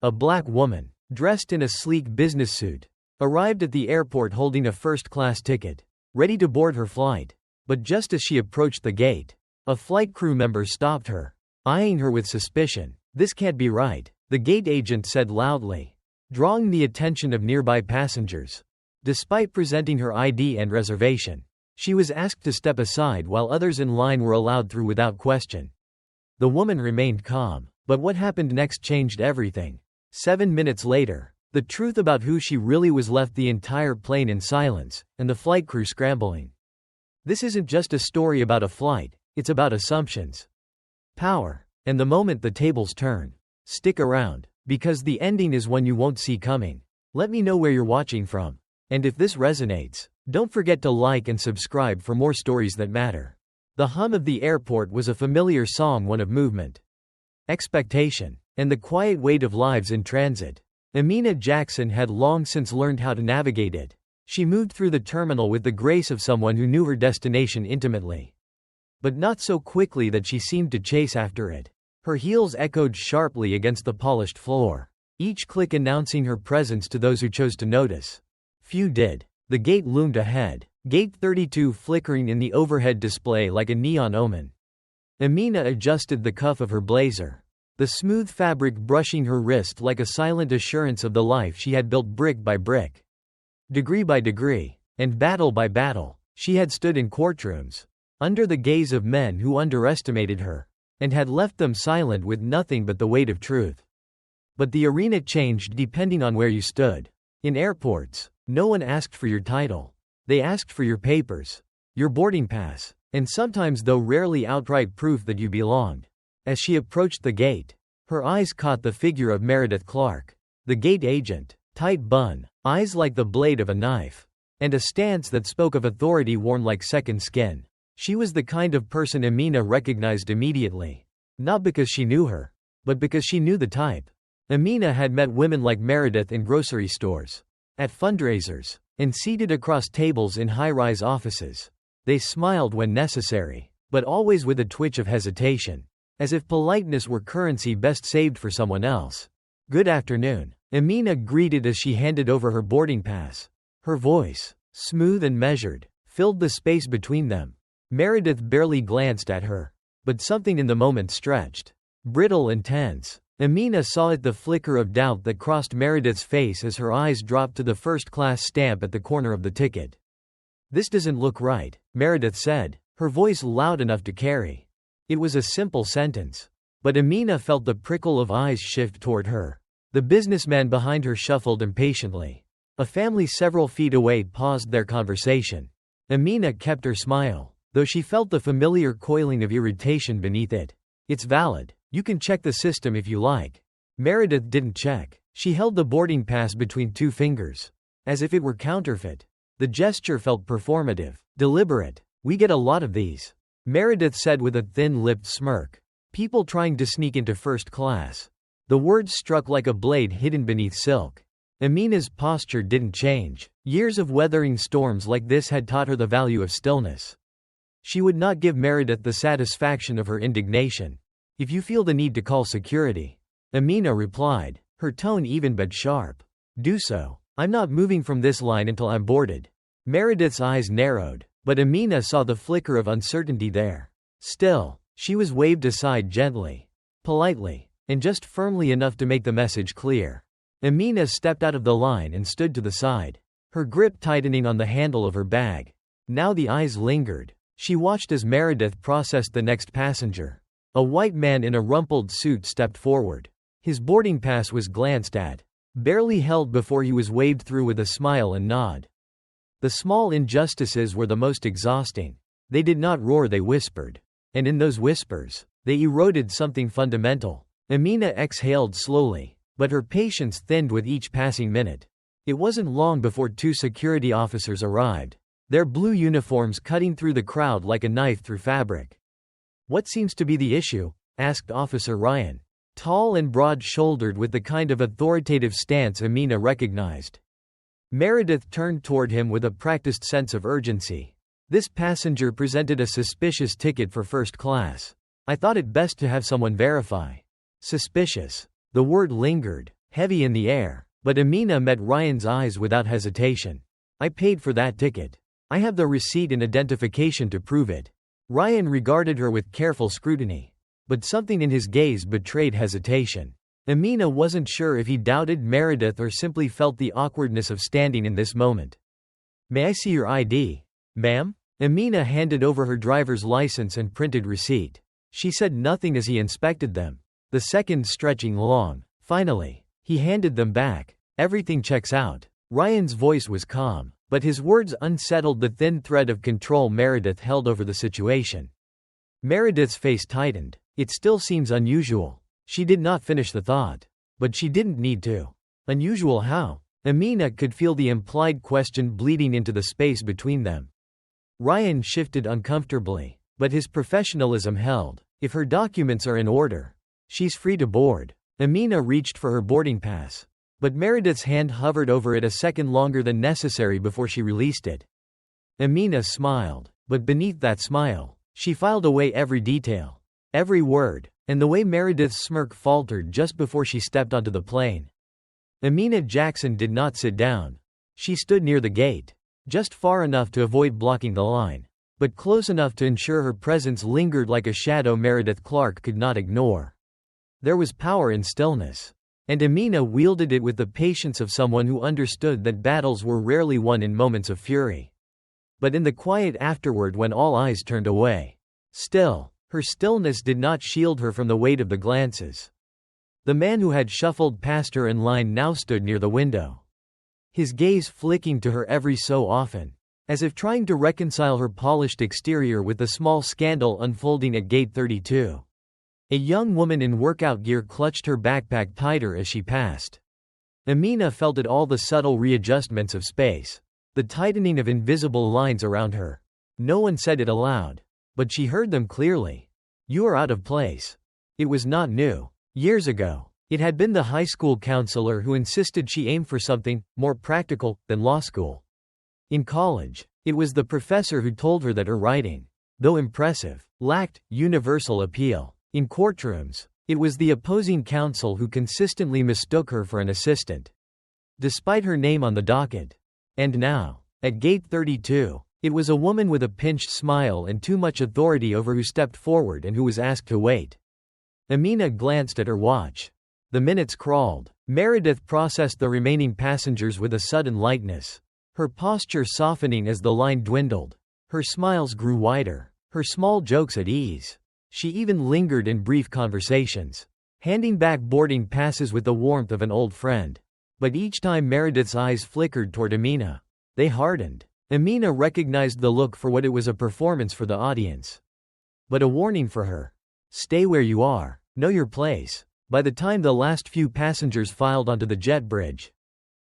A black woman, dressed in a sleek business suit, arrived at the airport holding a first-class ticket, ready to board her flight. But just as she approached the gate, a flight crew member stopped her, eyeing her with suspicion. "This can't be right," the gate agent said loudly, drawing the attention of nearby passengers. Despite presenting her ID and reservation, she was asked to step aside while others in line were allowed through without question. The woman remained calm, but what happened next changed everything. 7 minutes later, the truth about who she really was left the entire plane in silence, and the flight crew scrambling. This isn't just a story about a flight, it's about assumptions, power, and the moment the tables turn. Stick around, because the ending is one you won't see coming. Let me know where you're watching from. And if this resonates, don't forget to like and subscribe for more stories that matter. The hum of the airport was a familiar song, one of movement, expectation, and the quiet weight of lives in transit. Amina Jackson had long since learned how to navigate it. She moved through the terminal with the grace of someone who knew her destination intimately. But not so quickly that she seemed to chase after it. Her heels echoed sharply against the polished floor, each click announcing her presence to those who chose to notice. Few did. The gate loomed ahead, Gate 32 flickering in the overhead display like a neon omen. Amina adjusted the cuff of her blazer, the smooth fabric brushing her wrist like a silent assurance of the life she had built brick by brick. Degree by degree, and battle by battle, she had stood in courtrooms, under the gaze of men who underestimated her, and had left them silent with nothing but the weight of truth. But the arena changed depending on where you stood. In airports, no one asked for your title. They asked for your papers, your boarding pass, and sometimes, though rarely, outright proof that you belonged. As she approached the gate, her eyes caught the figure of Meredith Clark, the gate agent, tight bun, eyes like the blade of a knife, and a stance that spoke of authority worn like second skin. She was the kind of person Amina recognized immediately. Not because she knew her, but because she knew the type. Amina had met women like Meredith in grocery stores, at fundraisers, and seated across tables in high-rise offices. They smiled when necessary, but always with a twitch of hesitation, as if politeness were currency best saved for someone else. "Good afternoon," Amina greeted as she handed over her boarding pass. Her voice, smooth and measured, filled the space between them. Meredith barely glanced at her, but something in the moment stretched, brittle and tense. Amina saw it, the flicker of doubt that crossed Meredith's face as her eyes dropped to the first-class stamp at the corner of the ticket. "This doesn't look right," Meredith said, her voice loud enough to carry. It was a simple sentence, but Amina felt the prickle of eyes shift toward her. The businessman behind her shuffled impatiently. A family several feet away paused their conversation. Amina kept her smile, though she felt the familiar coiling of irritation beneath it. "It's valid. You can check the system if you like." Meredith didn't check. She held the boarding pass between two fingers, as if it were counterfeit. The gesture felt performative, deliberate. "We get a lot of these," Meredith said with a thin-lipped smirk. "People trying to sneak into first class." The words struck like a blade hidden beneath silk. Amina's posture didn't change. Years of weathering storms like this had taught her the value of stillness. She would not give Meredith the satisfaction of her indignation. "If you feel the need to call security," Amina replied, her tone even but sharp, "do so. I'm not moving from this line until I'm boarded." Meredith's eyes narrowed, but Amina saw the flicker of uncertainty there. Still, she was waved aside gently, politely, and just firmly enough to make the message clear. Amina stepped out of the line and stood to the side, her grip tightening on the handle of her bag. Now the eyes lingered. She watched as Meredith processed the next passenger. A white man in a rumpled suit stepped forward. His boarding pass was glanced at, barely held before he was waved through with a smile and nod. The small injustices were the most exhausting. They did not roar, they whispered. And in those whispers, they eroded something fundamental. Amina exhaled slowly, but her patience thinned with each passing minute. It wasn't long before two security officers arrived, their blue uniforms cutting through the crowd like a knife through fabric. "What seems to be the issue?" asked Officer Ryan, tall and broad-shouldered with the kind of authoritative stance Amina recognized. Meredith turned toward him with a practiced sense of urgency. "This passenger presented a suspicious ticket for first class. I thought it best to have someone verify." Suspicious. The word lingered, heavy in the air. But Amina met Ryan's eyes without hesitation. I paid for that ticket. I have the receipt and identification to prove it. Ryan regarded her with careful scrutiny. But something in his gaze betrayed hesitation. Amina wasn't sure if he doubted Meredith or simply felt the awkwardness of standing in this moment. May I see your ID, ma'am? Amina handed over her driver's license and printed receipt. She said nothing as he inspected them, the seconds stretching long. Finally, he handed them back. Everything checks out. Ryan's voice was calm, but his words unsettled the thin thread of control Meredith held over the situation. Meredith's face tightened. It still seems unusual. She did not finish the thought. But she didn't need to. Unusual how? Amina could feel the implied question bleeding into the space between them. Ryan shifted uncomfortably, but his professionalism held. If her documents are in order, she's free to board. Amina reached for her boarding pass, but Meredith's hand hovered over it a second longer than necessary before she released it. Amina smiled, but beneath that smile, she filed away every detail, every word, and the way Meredith's smirk faltered just before she stepped onto the plane. Amina Jackson did not sit down. She stood near the gate, just far enough to avoid blocking the line, but close enough to ensure her presence lingered like a shadow Meredith Clark could not ignore. There was power in stillness, and Amina wielded it with the patience of someone who understood that battles were rarely won in moments of fury, but in the quiet afterward when all eyes turned away. Still, her stillness did not shield her from the weight of the glances. The man who had shuffled past her in line now stood near the window, his gaze flicking to her every so often, as if trying to reconcile her polished exterior with the small scandal unfolding at Gate 32. A young woman in workout gear clutched her backpack tighter as she passed. Amina felt it all, the subtle readjustments of space, the tightening of invisible lines around her. No one said it aloud, but she heard them clearly. You are out of place. It was not new. Years ago, it had been the high school counselor who insisted she aim for something more practical than law school. In college, it was the professor who told her that her writing, though impressive, lacked universal appeal. In courtrooms, it was the opposing counsel who consistently mistook her for an assistant, despite her name on the docket. And now, at Gate 32, it was a woman with a pinched smile and too much authority over who stepped forward and who was asked to wait. Amina glanced at her watch. The minutes crawled. Meredith processed the remaining passengers with a sudden lightness, her posture softening as the line dwindled. Her smiles grew wider, her small jokes at ease. She even lingered in brief conversations, handing back boarding passes with the warmth of an old friend. But each time Meredith's eyes flickered toward Amina, they hardened. Amina recognized the look for what it was: a performance for the audience, but a warning for her. Stay where you are. Know your place. By the time the last few passengers filed onto the jet bridge,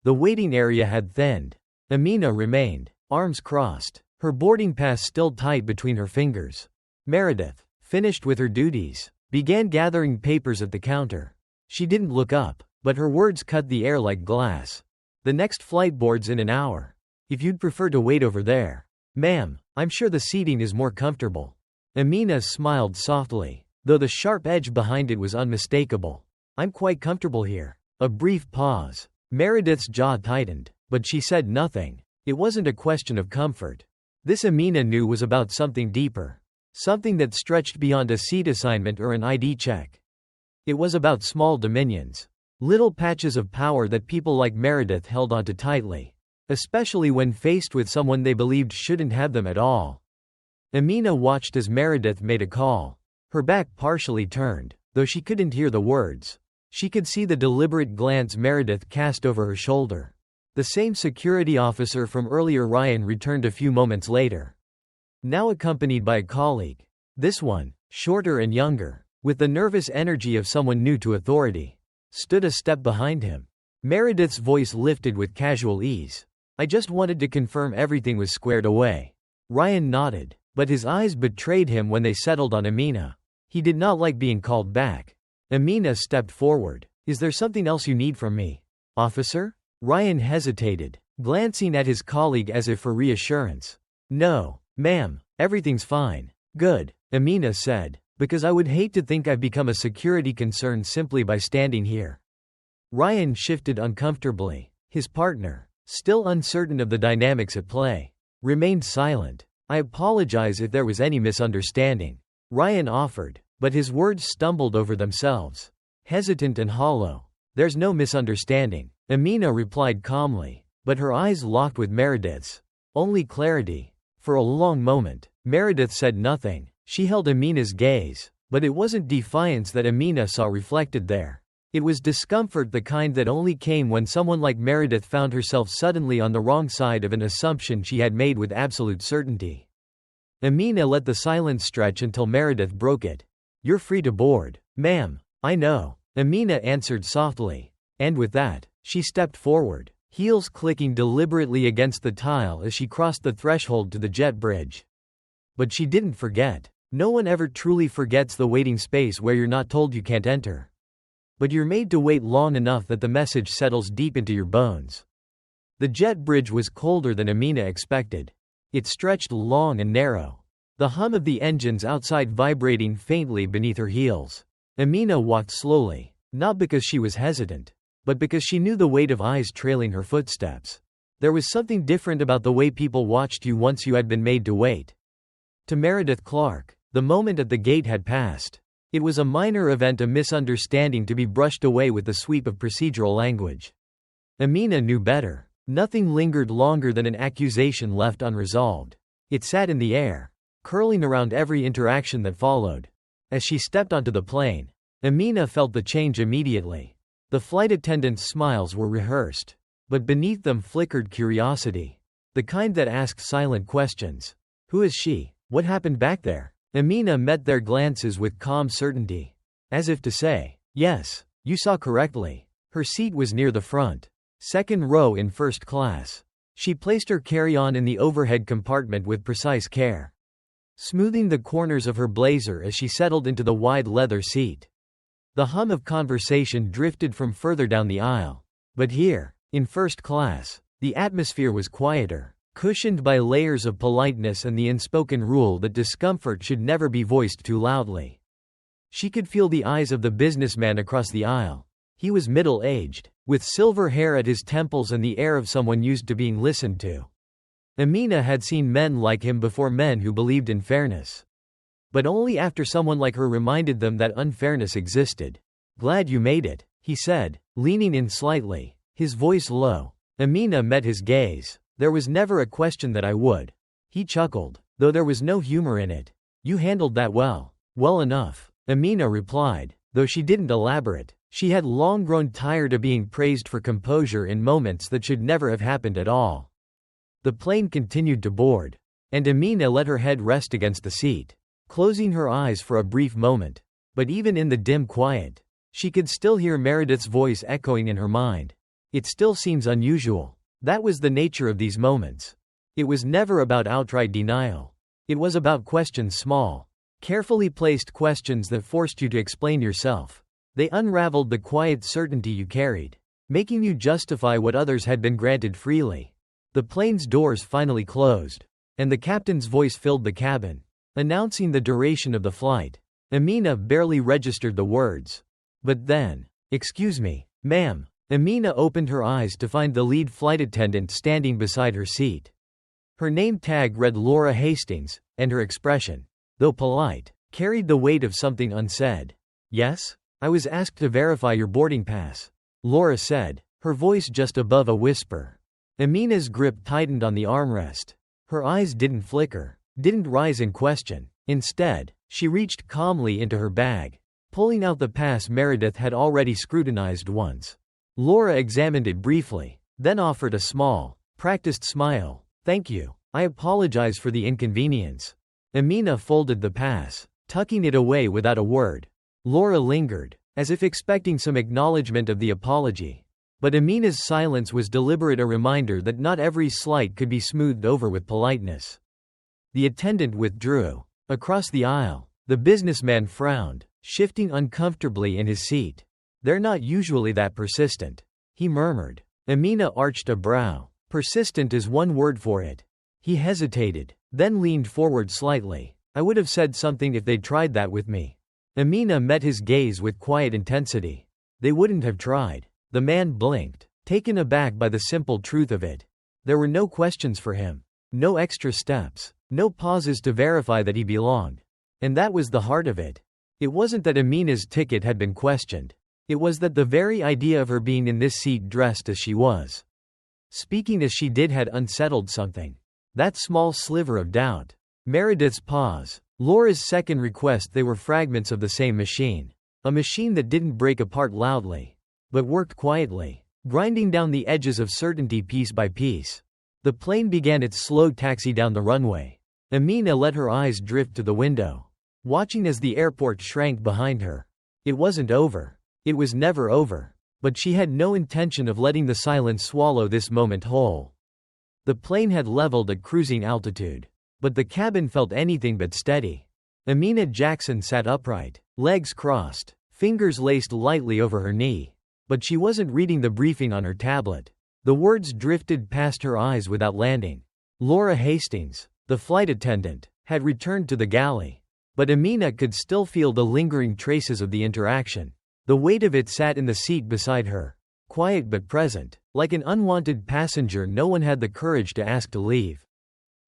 the waiting area had thinned. Amina remained, arms crossed, her boarding pass still tight between her fingers. Meredith, finished with her duties, began gathering papers at the counter. She didn't look up, but her words cut the air like glass. The next flight board's in an hour. If you'd prefer to wait over there. Ma'am, I'm sure the seating is more comfortable. Amina smiled softly, though the sharp edge behind it was unmistakable. I'm quite comfortable here. A brief pause. Meredith's jaw tightened, but she said nothing. It wasn't a question of comfort. This, Amina knew, was about something deeper. Something that stretched beyond a seat assignment or an ID check. It was about small dominions. Little patches of power that people like Meredith held onto tightly, especially when faced with someone they believed shouldn't have them at all. Amina watched as Meredith made a call. Her back partially turned, though she couldn't hear the words. She could see the deliberate glance Meredith cast over her shoulder. The same security officer from earlier. Ryan returned a few moments later, now accompanied by a colleague. This one, shorter and younger, with the nervous energy of someone new to authority, stood a step behind him. Meredith's voice lifted with casual ease. I just wanted to confirm everything was squared away. Ryan nodded, but his eyes betrayed him when they settled on Amina. He did not like being called back. Amina stepped forward. Is there something else you need from me, officer? Ryan hesitated, glancing at his colleague as if for reassurance. No, ma'am, everything's fine. Good, Amina said, because I would hate to think I've become a security concern simply by standing here. Ryan shifted uncomfortably. His partner, still uncertain of the dynamics at play, remained silent. I apologize if there was any misunderstanding, Ryan offered, but his words stumbled over themselves, hesitant and hollow. There's no misunderstanding, Amina replied calmly, but her eyes locked with Meredith's. Only clarity. For a long moment, Meredith said nothing. She held Amina's gaze, but it wasn't defiance that Amina saw reflected there. It was discomfort, the kind that only came when someone like Meredith found herself suddenly on the wrong side of an assumption she had made with absolute certainty. Amina let the silence stretch until Meredith broke it. You're free to board, ma'am. I know, Amina answered softly. And with that, she stepped forward, heels clicking deliberately against the tile as she crossed the threshold to the jet bridge. But she didn't forget. No one ever truly forgets the waiting space where you're not told you can't enter. But you're made to wait long enough that the message settles deep into your bones. The jet bridge was colder than Amina expected. It stretched long and narrow, the hum of the engines outside vibrating faintly beneath her heels. Amina walked slowly, not because she was hesitant, but because she knew the weight of eyes trailing her footsteps. There was something different about the way people watched you once you had been made to wait. To Meredith Clark, the moment at the gate had passed. It was a minor event, a misunderstanding to be brushed away with the sweep of procedural language. Amina knew better. Nothing lingered longer than an accusation left unresolved. It sat in the air, curling around every interaction that followed. As she stepped onto the plane, Amina felt the change immediately. The flight attendants' smiles were rehearsed, but beneath them flickered curiosity, the kind that asks silent questions. Who is she? What happened back there? Amina met their glances with calm certainty, as if to say, yes, you saw correctly. Her seat was near the front, second row in first class. She placed her carry-on in the overhead compartment with precise care, smoothing the corners of her blazer as she settled into the wide leather seat. The hum of conversation drifted from further down the aisle. But here, in first class, the atmosphere was quieter, cushioned by layers of politeness and the unspoken rule that discomfort should never be voiced too loudly. She could feel the eyes of the businessman across the aisle. He was middle-aged, with silver hair at his temples and the air of someone used to being listened to. Amina had seen men like him before, men who believed in fairness. But only after someone like her reminded them that unfairness existed. Glad you made it, he said, leaning in slightly, his voice low. Amina met his gaze. There was never a question that I would. He chuckled, though there was no humor in it. You handled that well. Well enough, Amina replied, though she didn't elaborate. She had long grown tired of being praised for composure in moments that should never have happened at all. The plane continued to board, and Amina let her head rest against the seat, closing her eyes for a brief moment. But even in the dim quiet, she could still hear Meredith's voice echoing in her mind. It still seems unusual. That was the nature of these moments. It was never about outright denial. It was about questions, small, carefully placed questions that forced you to explain yourself. They unraveled the quiet certainty you carried, making you justify what others had been granted freely. The plane's doors finally closed, and the captain's voice filled the cabin, announcing the duration of the flight. Amina barely registered the words. But then, excuse me, ma'am. Amina opened her eyes to find the lead flight attendant standing beside her seat. Her name tag read Laura Hastings, and her expression, though polite, carried the weight of something unsaid. Yes? I was asked to verify your boarding pass, Laura said, her voice just above a whisper. Amina's grip tightened on the armrest. Her eyes didn't flicker, didn't rise in question. Instead, she reached calmly into her bag, pulling out the pass Meredith had already scrutinized once. Laura examined it briefly, then offered a small, practiced smile. Thank you. I apologize for the inconvenience. Amina folded the pass, tucking it away without a word. Laura lingered, as if expecting some acknowledgement of the apology. But Amina's silence was deliberate, a reminder that not every slight could be smoothed over with politeness. The attendant withdrew. Across the aisle, the businessman frowned, shifting uncomfortably in his seat. They're not usually that persistent, he murmured. Amina arched a brow. Persistent is one word for it. He hesitated, then leaned forward slightly. I would have said something if they'd tried that with me. Amina met his gaze with quiet intensity. They wouldn't have tried. The man blinked, taken aback by the simple truth of it. There were no questions for him. No extra steps. No pauses to verify that he belonged. And that was the heart of it. It wasn't that Amina's ticket had been questioned. It was that the very idea of her being in this seat dressed as she was, speaking as she did, had unsettled something. That small sliver of doubt. Meredith's pause. Laura's second request. They were fragments of the same machine. A machine that didn't break apart loudly, but worked quietly, grinding down the edges of certainty piece by piece. The plane began its slow taxi down the runway. Amina let her eyes drift to the window, watching as the airport shrank behind her. It wasn't over. It was never over. But she had no intention of letting the silence swallow this moment whole. The plane had leveled at cruising altitude, but the cabin felt anything but steady. Amina Jackson sat upright, legs crossed, fingers laced lightly over her knee. But she wasn't reading the briefing on her tablet. The words drifted past her eyes without landing. Laura Hastings, the flight attendant, had returned to the galley. But Amina could still feel the lingering traces of the interaction. The weight of it sat in the seat beside her, quiet but present. Like an unwanted passenger no one had the courage to ask to leave.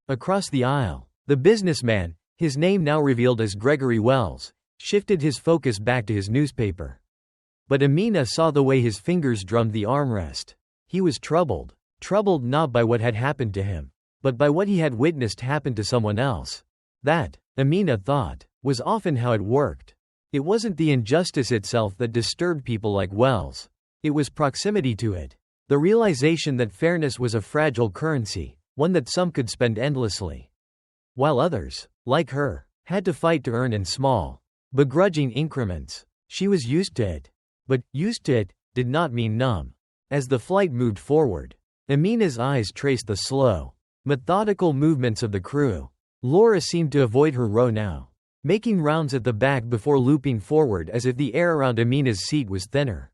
Across the aisle, the businessman, his name now revealed as Gregory Wells, shifted his focus back to his newspaper. But Amina saw the way his fingers drummed the armrest. He was troubled. Troubled not by what had happened to him, but by what he had witnessed happen to someone else. That, Amina thought, was often how it worked. It wasn't the injustice itself that disturbed people like Wells. It was proximity to it. The realization that fairness was a fragile currency, one that some could spend endlessly, while others, like her, had to fight to earn in small, begrudging increments. She was used to it. But used to it did not mean numb. As the flight moved forward, Amina's eyes traced the slow, methodical movements of the crew. Laura seemed to avoid her row now, making rounds at the back before looping forward as if the air around Amina's seat was thinner.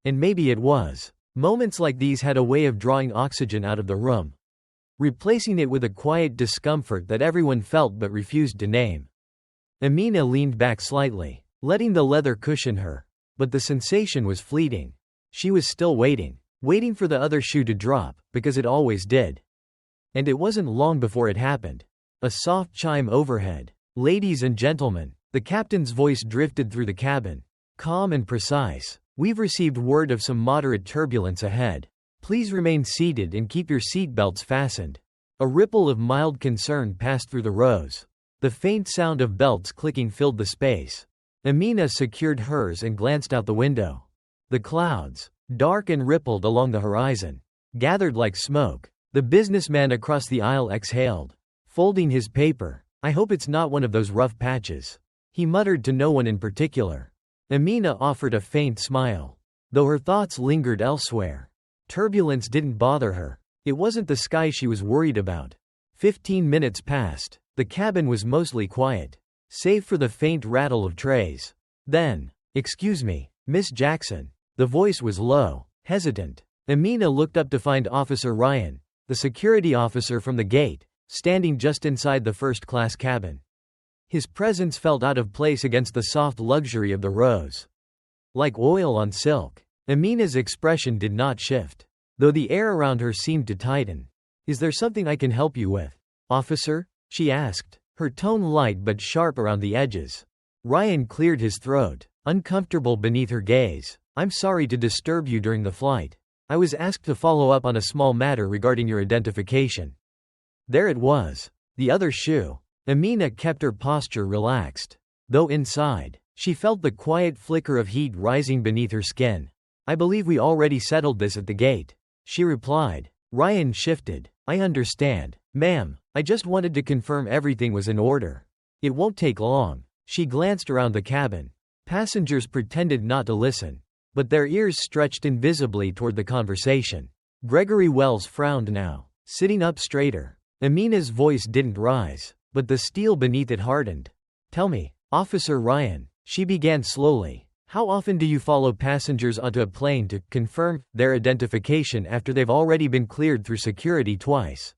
And maybe it was. Moments like these had a way of drawing oxygen out of the room, replacing it with a quiet discomfort that everyone felt but refused to name. Amina leaned back slightly, letting the leather cushion her. But the sensation was fleeting. She was still waiting for the other shoe to drop, because it always did. And it wasn't long before it happened. A soft chime overhead. "Ladies and gentlemen," the captain's voice drifted through the cabin, calm and precise. "We've received word of some moderate turbulence ahead. Please remain seated and keep your seatbelts fastened." A ripple of mild concern passed through the rows. The faint sound of belts clicking filled the space. Amina secured hers and glanced out the window. The clouds, dark and rippled along the horizon, gathered like smoke. The businessman across the aisle exhaled, folding his paper. "I hope it's not one of those rough patches," he muttered to no one in particular. Amina offered a faint smile, though her thoughts lingered elsewhere. Turbulence didn't bother her. It wasn't the sky she was worried about. 15 minutes passed. The cabin was mostly quiet, save for the faint rattle of trays. Then, "Excuse me, Miss Jackson." The voice was low, hesitant. Amina looked up to find Officer Ryan, the security officer from the gate, standing just inside the first-class cabin. His presence felt out of place against the soft luxury of the rows. Like oil on silk. Amina's expression did not shift, though the air around her seemed to tighten. "Is there something I can help you with, officer?" she asked, her tone light but sharp around the edges. Ryan cleared his throat, uncomfortable beneath her gaze. "I'm sorry to disturb you during the flight. I was asked to follow up on a small matter regarding your identification." There it was. The other shoe. Amina kept her posture relaxed, though inside, she felt the quiet flicker of heat rising beneath her skin. "I believe we already settled this at the gate," she replied. Ryan shifted. "I understand, ma'am. I just wanted to confirm everything was in order. It won't take long." She glanced around the cabin. Passengers pretended not to listen, but their ears stretched invisibly toward the conversation. Gregory Wells frowned now, sitting up straighter. Amina's voice didn't rise, but the steel beneath it hardened. "Tell me, Officer Ryan," she began slowly, "how often do you follow passengers onto a plane to confirm their identification after they've already been cleared through security twice?"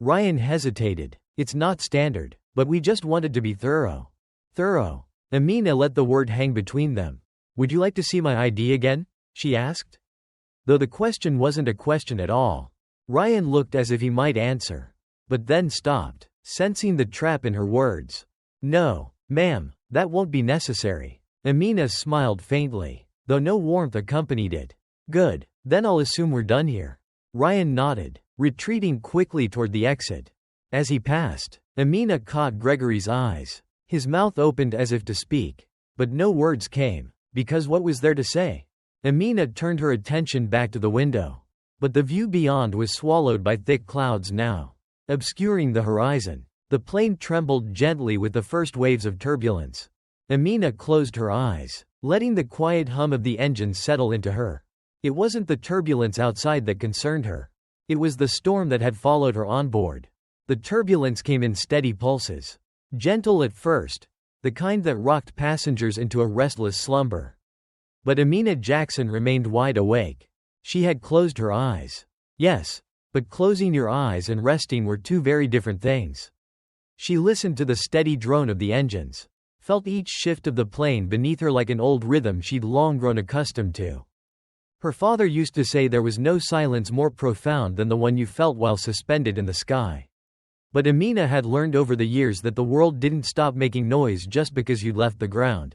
Ryan hesitated. "It's not standard, but we just wanted to be thorough." "Thorough?" Amina let the word hang between them. "Would you like to see my ID again?" she asked. though the question wasn't a question at all. Ryan looked as if he might answer, but then stopped, sensing the trap in her words. "No, ma'am, that won't be necessary." Amina smiled faintly, though no warmth accompanied it. "Good, then I'll assume we're done here." Ryan nodded, retreating quickly toward the exit. As he passed, Amina caught Gregory's eyes. His mouth opened as if to speak, but no words came, because what was there to say? Amina turned her attention back to the window, but the view beyond was swallowed by thick clouds now, obscuring the horizon. The plane trembled gently with the first waves of turbulence. Amina closed her eyes, letting the quiet hum of the engine settle into her. It wasn't the turbulence outside that concerned her. It was the storm that had followed her on board. The turbulence came in steady pulses, gentle at first, the kind that rocked passengers into a restless slumber. But Amina Jackson remained wide awake. She had closed her eyes. Yes, but closing your eyes and resting were two very different things. She listened to the steady drone of the engines, felt each shift of the plane beneath her like an old rhythm she'd long grown accustomed to. Her father used to say there was no silence more profound than the one you felt while suspended in the sky. But Amina had learned over the years that the world didn't stop making noise just because you'd left the ground.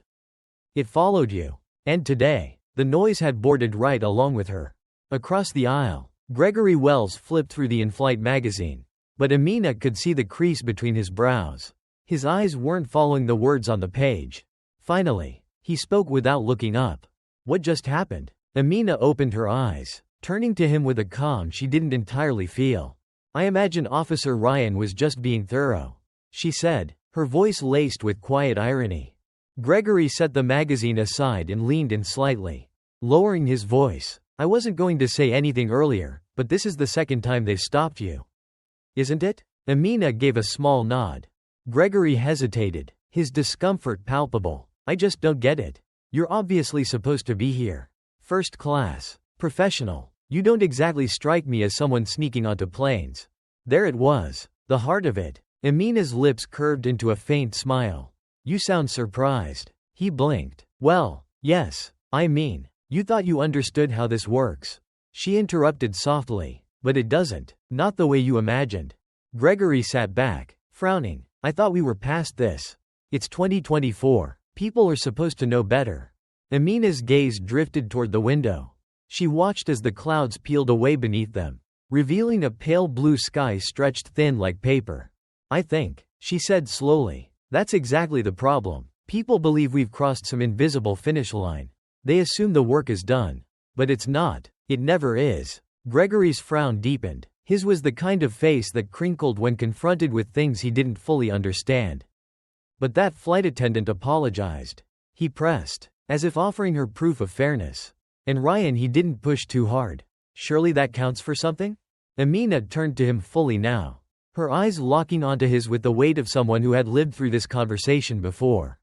It followed you. And today, the noise had boarded right along with her. Across the aisle, Gregory Wells flipped through the in-flight magazine, but Amina could see the crease between his brows. His eyes weren't following the words on the page. Finally, he spoke without looking up. "What just happened?" Amina opened her eyes, turning to him with a calm she didn't entirely feel. "I imagine Officer Ryan was just being thorough," she said, her voice laced with quiet irony. Gregory set the magazine aside and leaned in slightly, lowering his voice. "I wasn't going to say anything earlier, but this is the second time they've stopped you. Isn't it?" Amina gave a small nod. Gregory hesitated, his discomfort palpable. "I just don't get it. You're obviously supposed to be here. First class. Professional. You don't exactly strike me as someone sneaking onto planes." There it was, the heart of it. Amina's lips curved into a faint smile. "You sound surprised." He blinked. "Well, yes, I mean, you thought you understood how this works." She interrupted softly. "But it doesn't. Not the way you imagined." Gregory sat back, frowning. "I thought we were past this. It's 2024. People are supposed to know better." Amina's gaze drifted toward the window. She watched as the clouds peeled away beneath them, revealing a pale blue sky stretched thin like paper. "I think," she said slowly, "that's exactly the problem. People believe we've crossed some invisible finish line. They assume the work is done. But it's not. It never is." Gregory's frown deepened. His was the kind of face that crinkled when confronted with things he didn't fully understand. "But that flight attendant apologized." He pressed, as if offering her proof of fairness. "And Ryan, he didn't push too hard. Surely that counts for something?" Amina turned to him fully now, her eyes locking onto his with the weight of someone who had lived through this conversation before.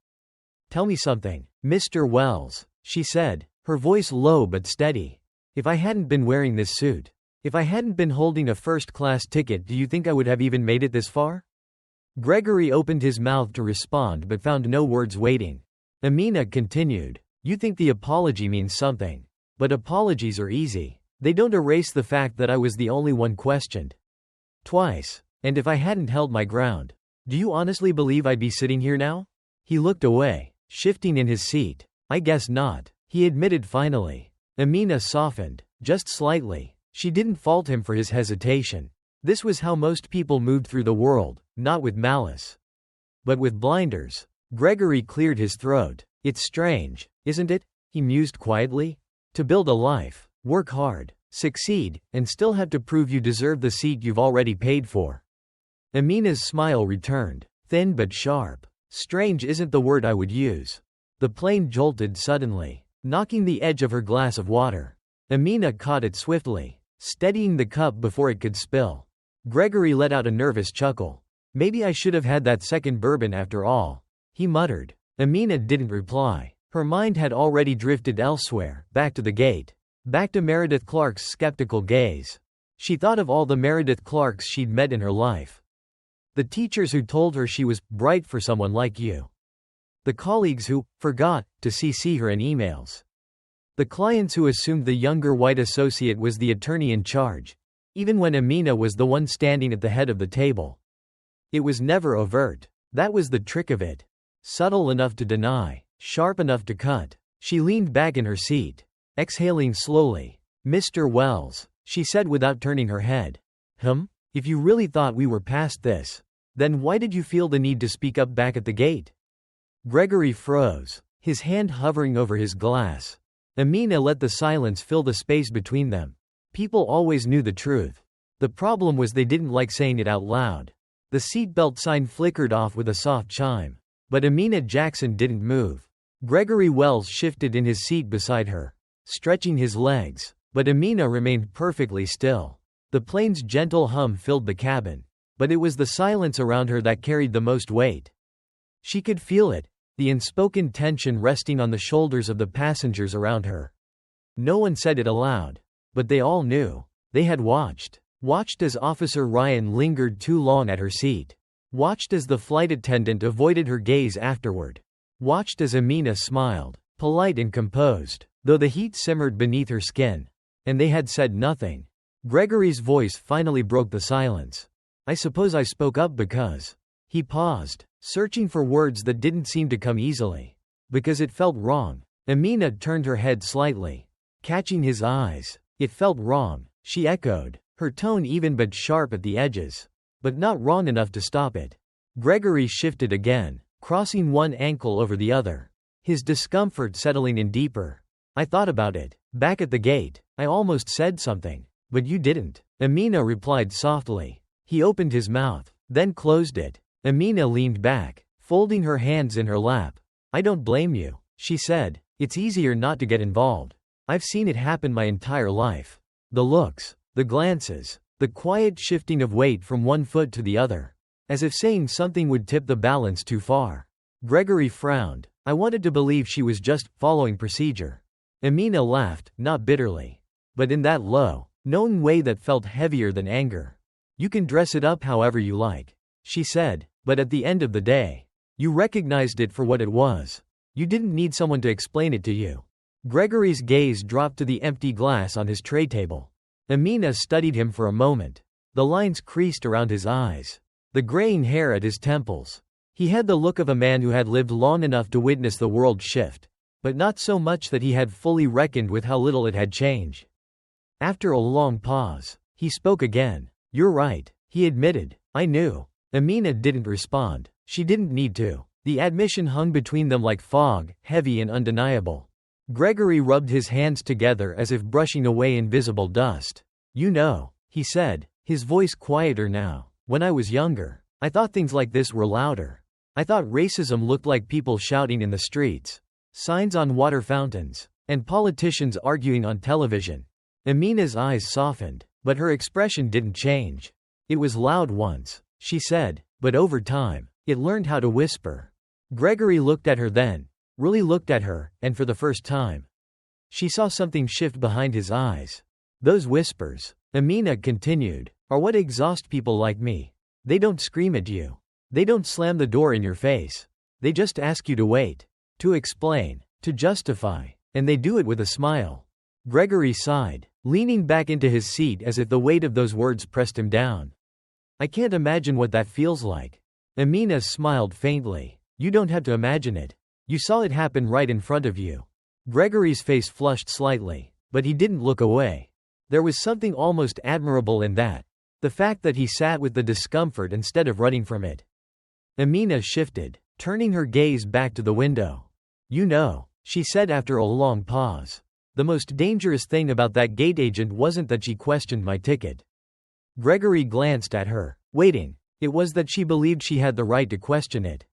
"Tell me something, Mr. Wells," she said, her voice low but steady. "If I hadn't been wearing this suit, if I hadn't been holding a first-class ticket, do you think I would have even made it this far?" Gregory opened his mouth to respond but found no words waiting. Amina continued, "You think the apology means something. But apologies are easy. They don't erase the fact that I was the only one questioned. Twice. And if I hadn't held my ground, do you honestly believe I'd be sitting here now?" He looked away, shifting in his seat. "I guess not," he admitted finally. Amina softened, just slightly. She didn't fault him for his hesitation. This was how most people moved through the world, not with malice, but with blinders. Gregory cleared his throat. "It's strange, isn't it?" he mused quietly. "To build a life, work hard, succeed, and still have to prove you deserve the seat you've already paid for." Amina's smile returned, thin but sharp. "Strange isn't the word I would use." The plane jolted suddenly, knocking the edge of her glass of water. Amina caught it swiftly, steadying the cup before it could spill. Gregory let out a nervous chuckle. "Maybe I should have had that second bourbon after all," he muttered. Amina didn't reply. Her mind had already drifted elsewhere, back to the gate. Back to Meredith Clark's skeptical gaze. She thought of all the Meredith Clarks she'd met in her life. The teachers who told her she was bright for someone like you. The colleagues who forgot to CC her in emails. The clients who assumed the younger white associate was the attorney in charge, even when Amina was the one standing at the head of the table. It was never overt. That was the trick of it. Subtle enough to deny, sharp enough to cut. She leaned back in her seat, exhaling slowly. "Mr. Wells," she said without turning her head. If you really thought we were past this, then why did you feel the need to speak up back at the gate?" Gregory froze, his hand hovering over his glass. Amina let the silence fill the space between them. People always knew the truth. The problem was they didn't like saying it out loud. The seatbelt sign flickered off with a soft chime. But Amina Jackson didn't move. Gregory Wells shifted in his seat beside her, stretching his legs, but Amina remained perfectly still. The plane's gentle hum filled the cabin, but it was the silence around her that carried the most weight. She could feel it, the unspoken tension resting on the shoulders of the passengers around her. No one said it aloud, but they all knew. They had watched as Officer Ryan lingered too long at her seat. Watched as the flight attendant avoided her gaze afterward. Watched as Amina smiled, polite and composed, though the heat simmered beneath her skin. And they had said nothing. Gregory's voice finally broke the silence. "I suppose I spoke up because..." He paused, searching for words that didn't seem to come easily. "Because it felt wrong." Amina turned her head slightly, catching his eyes. "It felt wrong," she echoed, her tone even but sharp at the edges. "But not wrong enough to stop it." Gregory shifted again, crossing one ankle over the other, his discomfort settling in deeper. "I thought about it. Back at the gate, I almost said something. But you didn't," Amina replied softly. He opened his mouth, then closed it. Amina leaned back, folding her hands in her lap. "I don't blame you," she said. "It's easier not to get involved. I've seen it happen my entire life. The looks, the glances, the quiet shifting of weight from one foot to the other. As if saying something would tip the balance too far." Gregory frowned. "I wanted to believe she was just following procedure." Amina laughed, not bitterly, but in that low, known way that felt heavier than anger. "You can dress it up however you like," she said, "but at the end of the day, you recognized it for what it was. You didn't need someone to explain it to you." Gregory's gaze dropped to the empty glass on his tray table. Amina studied him for a moment. The lines creased around his eyes, the graying hair at his temples. He had the look of a man who had lived long enough to witness the world shift, but not so much that he had fully reckoned with how little it had changed. After a long pause, he spoke again. "You're right," he admitted. "I knew." Amina didn't respond. She didn't need to. The admission hung between them like fog, heavy and undeniable. Gregory rubbed his hands together as if brushing away invisible dust. "You know," he said, his voice quieter now, "when I was younger, I thought things like this were louder. I thought racism looked like people shouting in the streets, signs on water fountains, and politicians arguing on television." Amina's eyes softened, but her expression didn't change. "It was loud once," she said, "but over time, it learned how to whisper." Gregory looked at her then, really looked at her, and for the first time, she saw something shift behind his eyes. "Those whispers," Amina continued, "are what exhaust people like me. They don't scream at you. They don't slam the door in your face. They just ask you to wait, to explain, to justify, and they do it with a smile." Gregory sighed, leaning back into his seat as if the weight of those words pressed him down. "I can't imagine what that feels like." Amina smiled faintly. "You don't have to imagine it. You saw it happen right in front of you." Gregory's face flushed slightly, but he didn't look away. There was something almost admirable in that. The fact that he sat with the discomfort instead of running from it. Amina shifted, turning her gaze back to the window. "You know," she said after a long pause, "the most dangerous thing about that gate agent wasn't that she questioned my ticket." Gregory glanced at her, waiting. It was that she believed she had the right to question it.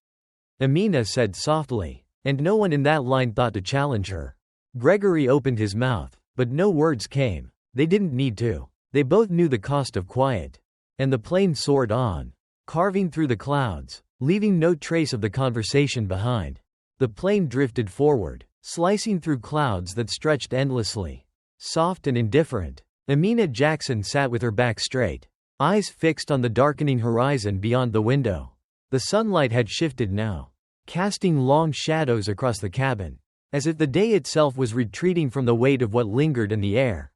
Amina said softly, and no one in that line thought to challenge her. Gregory opened his mouth, but no words came. They didn't need to. They both knew the cost of quiet. And the plane soared on, carving through the clouds, leaving no trace of the conversation behind. The plane drifted forward, slicing through clouds that stretched endlessly. Soft and indifferent, Amina Jackson sat with her back straight, eyes fixed on the darkening horizon beyond the window. The sunlight had shifted now, casting long shadows across the cabin. as if the day itself was retreating from the weight of what lingered in the air.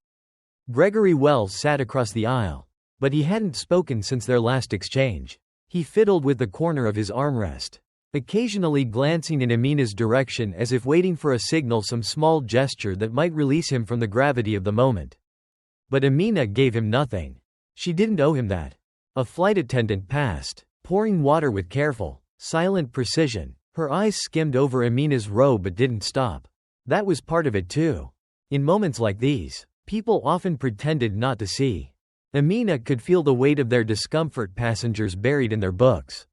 Gregory Wells sat across the aisle, but he hadn't spoken since their last exchange. He fiddled with the corner of his armrest, occasionally glancing in Amina's direction as if waiting for a signal, some small gesture that might release him from the gravity of the moment. But Amina gave him nothing. She didn't owe him that. A flight attendant passed, pouring water with careful, silent precision. Her eyes skimmed over Amina's row but didn't stop. That was part of it too. In moments like these, people often pretended not to see. Amina could feel the weight of their discomfort, passengers buried in their books,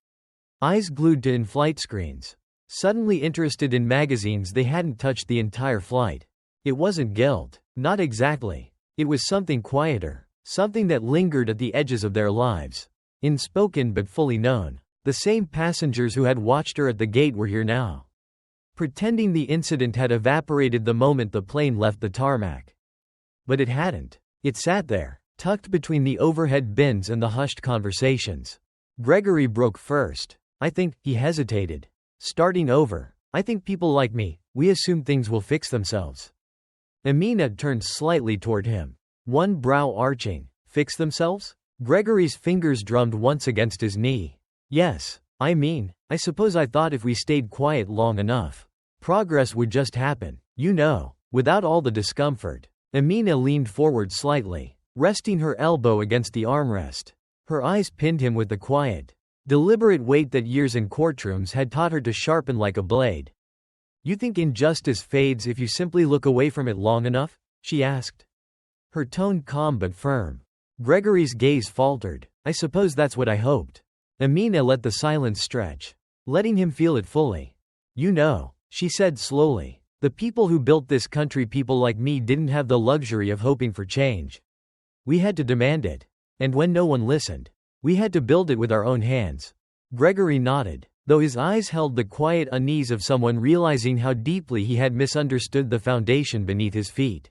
eyes glued to in-flight screens, suddenly interested in magazines they hadn't touched the entire flight. It wasn't guilt. Not exactly. It was something quieter, something that lingered at the edges of their lives, unspoken but fully known. The same passengers who had watched her at the gate were here now, pretending the incident had evaporated the moment the plane left the tarmac. But it hadn't. It sat there, tucked between the overhead bins and the hushed conversations. Gregory broke first. I think, he hesitated. Starting over. I think people like me, we assume things will fix themselves. Amina turned slightly toward him, one brow arching. Fix themselves? Gregory's fingers drummed once against his knee. Yes, I suppose I thought if we stayed quiet long enough, progress would just happen, without all the discomfort. Amina leaned forward slightly, resting her elbow against the armrest. Her eyes pinned him with the quiet, deliberate weight that years in courtrooms had taught her to sharpen like a blade. You think injustice fades if you simply look away from it long enough? She asked, her tone calm but firm. Gregory's gaze faltered. I suppose that's what I hoped. Amina let the silence stretch, letting him feel it fully. She said slowly, the people who built this country, people like me, didn't have the luxury of hoping for change. We had to demand it. And when no one listened, we had to build it with our own hands. Gregory nodded, though his eyes held the quiet unease of someone realizing how deeply he had misunderstood the foundation beneath his feet.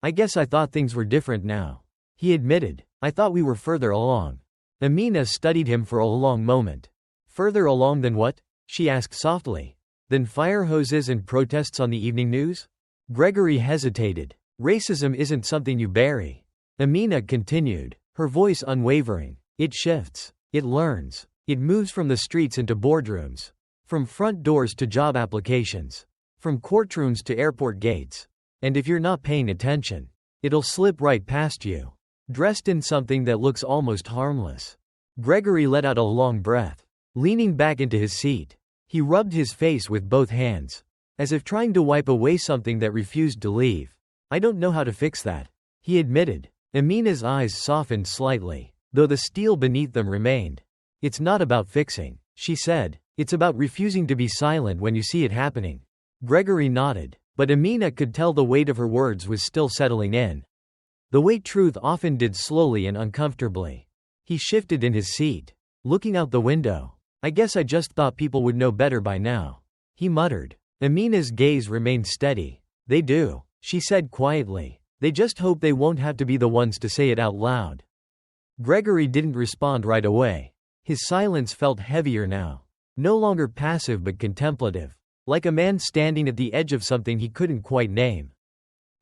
I guess I thought things were different now, he admitted. I thought we were further along. Amina studied him for a long moment. Further along than what? She asked softly. Than fire hoses and protests on the evening news? Gregory hesitated. Racism isn't something you bury. Amina continued, her voice unwavering. It shifts. It learns. It moves from the streets into boardrooms. From front doors to job applications. From courtrooms to airport gates. And if you're not paying attention, it'll slip right past you, dressed in something that looks almost harmless. Gregory let out a long breath, leaning back into his seat. He rubbed his face with both hands, as if trying to wipe away something that refused to leave. I don't know how to fix that, he admitted. Amina's eyes softened slightly, though the steel beneath them remained. It's not about fixing, she said. It's about refusing to be silent when you see it happening. Gregory nodded, but Amina could tell the weight of her words was still settling in. The way truth often did, slowly and uncomfortably. He shifted in his seat, looking out the window. I guess I just thought people would know better by now, he muttered. Amina's gaze remained steady. They do, she said quietly. They just hope they won't have to be the ones to say it out loud. Gregory didn't respond right away. His silence felt heavier now, no longer passive but contemplative, like a man standing at the edge of something he couldn't quite name.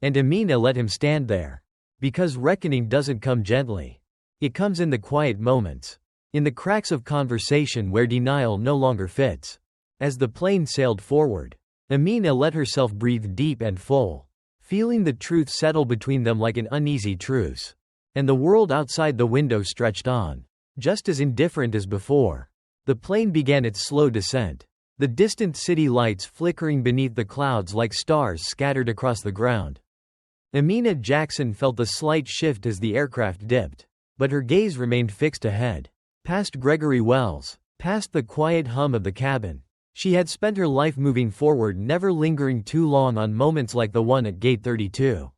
And Amina let him stand there. Because reckoning doesn't come gently. It comes in the quiet moments, in the cracks of conversation where denial no longer fits. As the plane sailed forward, Amina let herself breathe deep and full, feeling the truth settle between them like an uneasy truce. And the world outside the window stretched on, just as indifferent as before. The plane began its slow descent, the distant city lights flickering beneath the clouds like stars scattered across the ground. Amina Jackson felt the slight shift as the aircraft dipped, but her gaze remained fixed ahead, past Gregory Wells, past the quiet hum of the cabin. She had spent her life moving forward, never lingering too long on moments like the one at Gate 32.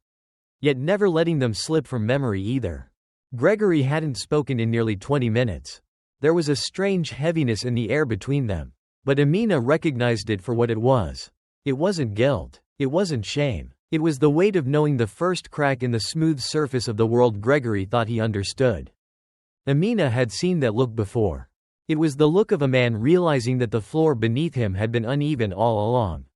Yet never letting them slip from memory either. Gregory hadn't spoken in nearly 20 minutes. There was a strange heaviness in the air between them, but Amina recognized it for what it was. It wasn't guilt. It wasn't shame. It was the weight of knowing the first crack in the smooth surface of the world Gregory thought he understood. Amina had seen that look before. It was the look of a man realizing that the floor beneath him had been uneven all along.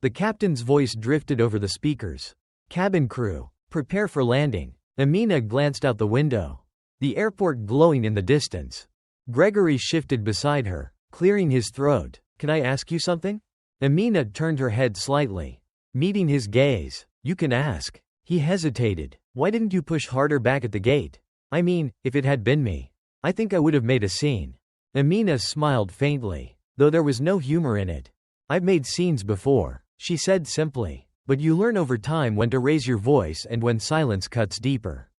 The captain's voice drifted over the speakers. Cabin crew, prepare for landing. Amina glanced out the window. The airport glowing in the distance. Gregory shifted beside her, clearing his throat. Can I ask you something? Amina turned her head slightly, meeting his gaze. You can ask. He hesitated. Why didn't you push harder back at the gate? I mean, if it had been me, I think I would have made a scene. Amina smiled faintly, though there was no humor in it. I've made scenes before, she said simply, but you learn over time when to raise your voice and when silence cuts deeper.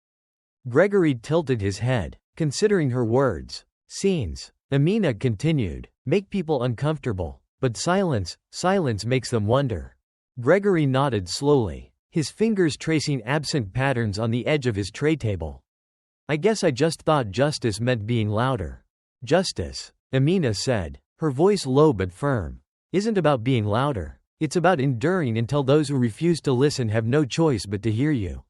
Gregory tilted his head, considering her words. Scenes, Amina continued, make people uncomfortable, but silence makes them wonder. Gregory nodded slowly, his fingers tracing absent patterns on the edge of his tray table. I guess I just thought justice meant being louder. Justice, Amina said, her voice low but firm, isn't about being louder. It's about enduring until those who refuse to listen have no choice but to hear you.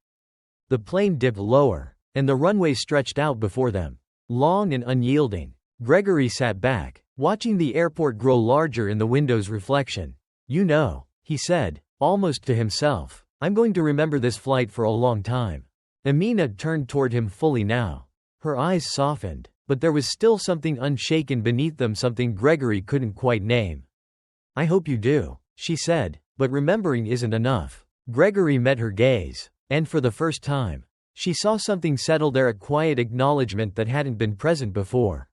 The plane dipped lower, and the runway stretched out before them, long and unyielding. Gregory sat back, watching the airport grow larger in the window's reflection. You know, he said, almost to himself, I'm going to remember this flight for a long time. Amina turned toward him fully now. Her eyes softened, but there was still something unshaken beneath them, something Gregory couldn't quite name. I hope you do, she said, but remembering isn't enough. Gregory met her gaze, and for the first time, she saw something settle there, a quiet acknowledgement that hadn't been present before.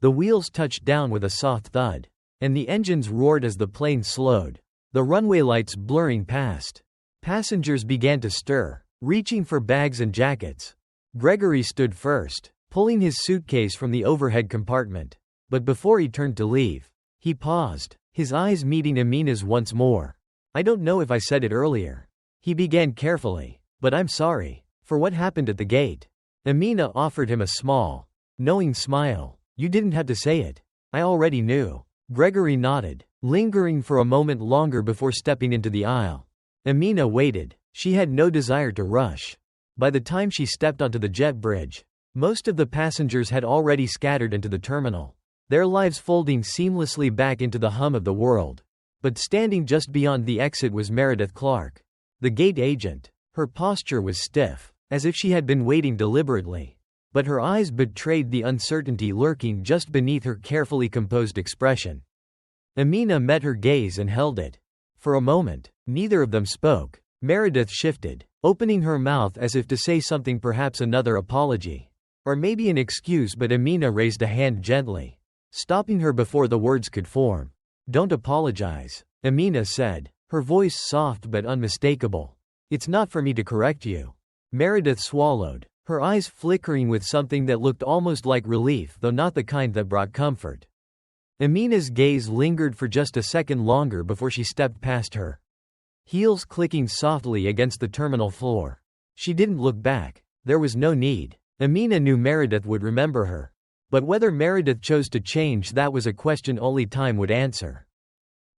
The wheels touched down with a soft thud, and the engines roared as the plane slowed, the runway lights blurring past. Passengers began to stir, reaching for bags and jackets. Gregory stood first, pulling his suitcase from the overhead compartment. But before he turned to leave, he paused, his eyes meeting Amina's once more. I don't know if I said it earlier. He began carefully, but I'm sorry for what happened at the gate. Amina offered him a small, knowing smile. You didn't have to say it. I already knew. Gregory nodded, lingering for a moment longer before stepping into the aisle. Amina waited. She had no desire to rush. By the time she stepped onto the jet bridge, most of the passengers had already scattered into the terminal, their lives folding seamlessly back into the hum of the world. But standing just beyond the exit was Meredith Clark, the gate agent. Her posture was stiff, as if she had been waiting deliberately. But her eyes betrayed the uncertainty lurking just beneath her carefully composed expression. Amina met her gaze and held it. For a moment, neither of them spoke. Meredith shifted, opening her mouth as if to say something, perhaps another apology. Or maybe an excuse, but Amina raised a hand gently, stopping her before the words could form. Don't apologize, Amina said, her voice soft but unmistakable. It's not for me to correct you. Meredith swallowed, her eyes flickering with something that looked almost like relief, though not the kind that brought comfort. Amina's gaze lingered for just a second longer before she stepped past her, heels clicking softly against the terminal floor. She didn't look back. There was no need. Amina knew Meredith would remember her. But whether Meredith chose to change, that was a question only time would answer.